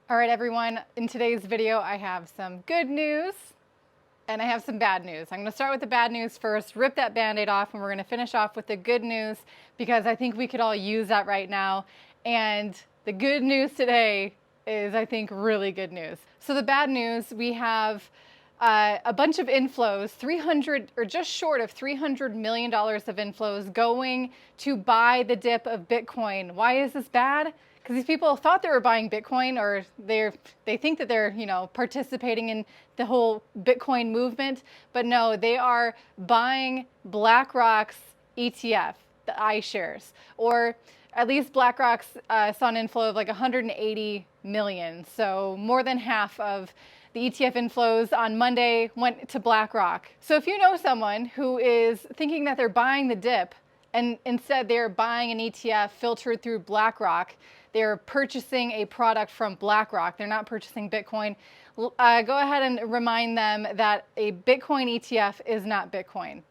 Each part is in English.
All right, everyone, in today's video, I have some good news and I have some bad news. I'm going to start with the bad news first, rip that Band-Aid off, and we're going to finish off with the good news because I think we could all use that right now. And the good news today is, I think, really good news. So the bad news, we have a bunch of inflows, 300 or just short of $300 million of inflows going to buy the dip of Bitcoin. Why is this bad? Because these people thought they were buying Bitcoin, or they think that they're, participating in the whole Bitcoin movement, but no, they are buying Blackrock's ETF, the iShares, or at least Blackrock's saw an inflow of like 180 million. So more than half of the ETF inflows on Monday went to Blackrock. So if you know someone who is thinking that they're buying the dip, and instead they're buying an ETF filtered through Blackrock, they're purchasing a product from Blackrock, they're not purchasing Bitcoin, go ahead and remind them that a Bitcoin ETF is not Bitcoin.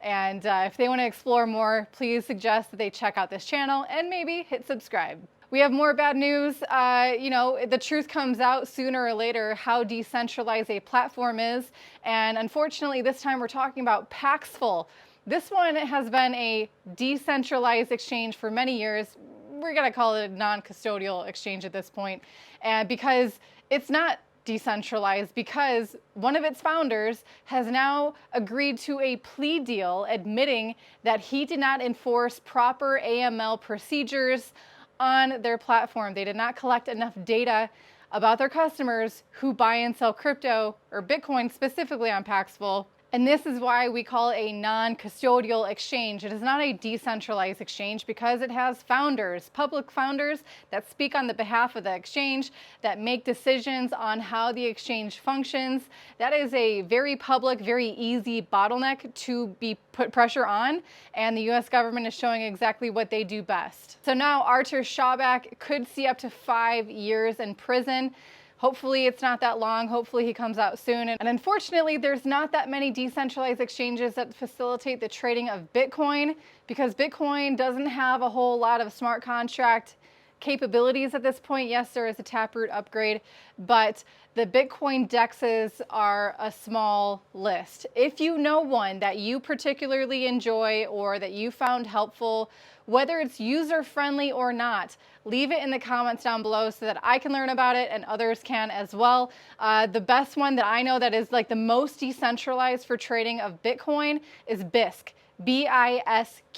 And if they want to explore more, please suggest that they check out this channel and maybe hit subscribe. We have more bad news. The truth comes out sooner or later how decentralized a platform is. And unfortunately, this time we're talking about Paxful. This one has been a decentralized exchange for many years. We're going to call it a non-custodial exchange at this point. And because it's not decentralized, because one of its founders has now agreed to a plea deal admitting that he did not enforce proper AML procedures on their platform. They did not collect enough data about their customers who buy and sell crypto, or Bitcoin specifically, on Paxful. And this is why we call it a non-custodial exchange. It is not a decentralized exchange because it has founders, public founders that speak on the behalf of the exchange, that make decisions on how the exchange functions. That is a very public, very easy bottleneck to be put pressure on, and the US government is showing exactly what they do best. So now Artur Schauback could see up to 5 years in prison. Hopefully it's not that long. Hopefully he comes out soon. And unfortunately, there's not that many decentralized exchanges that facilitate the trading of Bitcoin because Bitcoin doesn't have a whole lot of smart contract capabilities at this point. Yes, there is a Taproot upgrade, but the Bitcoin dexes are a small list. If you know one that you particularly enjoy or that you found helpful, whether it's user-friendly or not, leave it in the comments down below so that I can learn about it and others can as well. The best one that I know that is like the most decentralized for trading of Bitcoin is BISC. BISQ.network.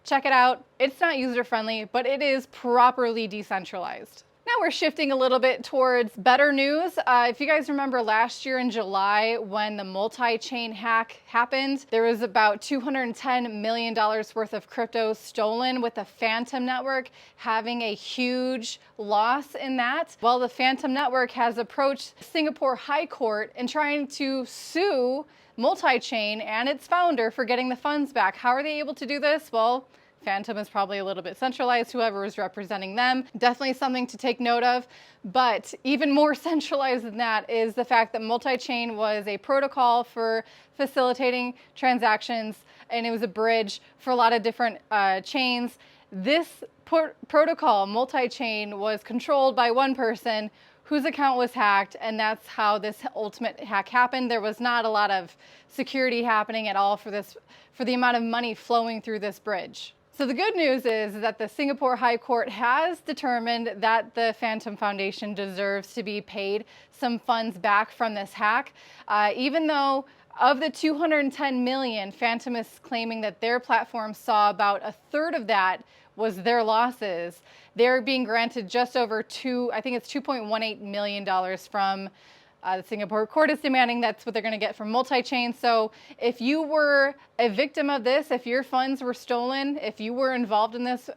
Check it out. It's not user-friendly, but it is properly decentralized. Now we're shifting a little bit towards better news. If you guys remember last year in July when the multi-chain hack happened, there was about $210 million worth of crypto stolen, with the Fantom network having a huge loss in that. Well, the Fantom network has approached Singapore High Court and trying to sue multi-chain and its founder for getting the funds back. How are they able to do this? Well, Fantom is probably a little bit centralized, whoever is representing them. Definitely something to take note of. But even more centralized than that is the fact that multi-chain was a protocol for facilitating transactions, and it was a bridge for a lot of different chains. This protocol, multi-chain, was controlled by one person whose account was hacked, and that's how this ultimate hack happened. There was not a lot of security happening at all for the amount of money flowing through this bridge. So the good news is that the Singapore High Court has determined that the Fantom Foundation deserves to be paid some funds back from this hack, even though of the 210 million, Fantom is claiming that their platform saw about a third of that was their losses. They're being granted just over $2.18 million from the Singapore court is demanding that's what they're going to get from multi-chain. So if you were a victim of this, if your funds were stolen, if you were involved in this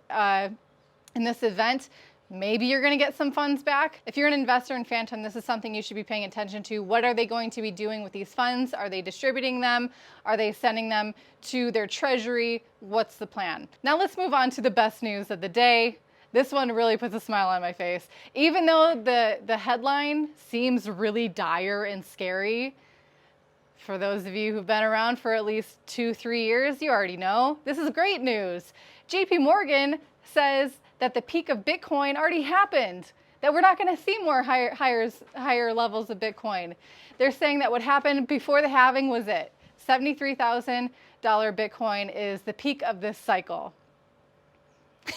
event, maybe you're going to get some funds back. If you're an investor in Fantom, this is something you should be paying attention to. What are they going to be doing with these funds? Are they distributing them? Are they sending them to their treasury? What's the plan? Now let's move on to the best news of the day. This one really puts a smile on my face. Even though the headline seems really dire and scary, for those of you who've been around for at least 2-3 years, you already know. This is great news. JP Morgan says that the peak of Bitcoin already happened. that we're not going to see more higher levels of Bitcoin. They're saying that what happened before the halving was it. $73,000 Bitcoin is the peak of this cycle.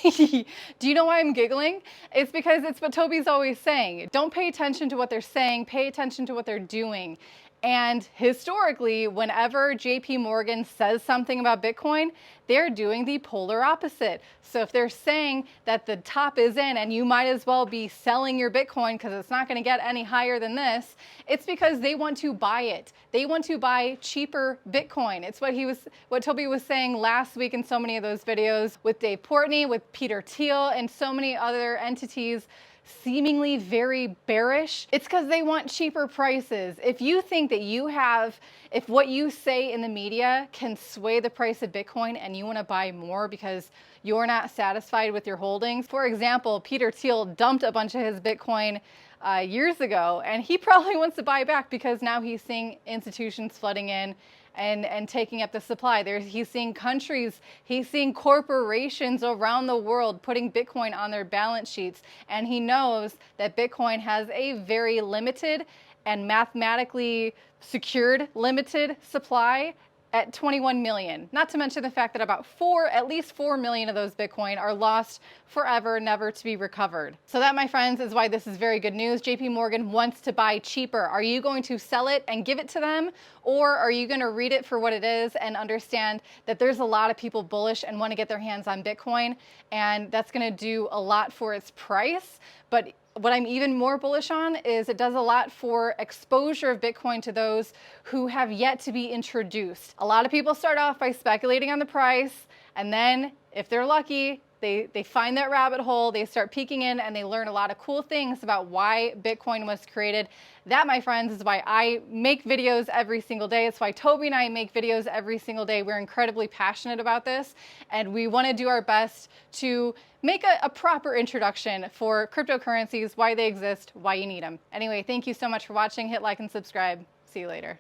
Do you know why I'm giggling? It's because it's what Toby's always saying. Don't pay attention to what they're saying, pay attention to what they're doing. And historically, whenever JP Morgan says something about Bitcoin, they're doing the polar opposite. So if they're saying that the top is in and you might as well be selling your Bitcoin because it's not going to get any higher than this, it's because they want to buy it. They want to buy cheaper Bitcoin. It's what Toby was saying last week in so many of those videos with Dave Portnoy, with Peter Thiel, and so many other entities seemingly very bearish. It's because they want cheaper prices. If you think that if what you say in the media can sway the price of Bitcoin and you want to buy more because you're not satisfied with your holdings, for example, Peter Thiel dumped a bunch of his Bitcoin years ago, and he probably wants to buy back because now he's seeing institutions flooding in and taking up the supply. He's seeing countries, he's seeing corporations around the world putting Bitcoin on their balance sheets. And he knows that Bitcoin has a very limited and mathematically secured limited supply at 21 million. Not to mention the fact that at least 4 million of those Bitcoin are lost forever, never to be recovered. So that, my friends, is why this is very good news. JP Morgan wants to buy cheaper. Are you going to sell it and give it to them? Or are you going to read it for what it is and understand that there's a lot of people bullish and want to get their hands on Bitcoin, and that's going to do a lot for its price? But what I'm even more bullish on is it does a lot for exposure of Bitcoin to those who have yet to be introduced. A lot of people start off by speculating on the price, and then if they're lucky, they find that rabbit hole, they start peeking in, and they learn a lot of cool things about why Bitcoin was created. That, my friends, is why I make videos every single day. It's why Toby and I make videos every single day. We're incredibly passionate about this, and we want to do our best to make a proper introduction for cryptocurrencies, why they exist, why you need them. Anyway, thank you so much for watching. Hit like and subscribe. See you later.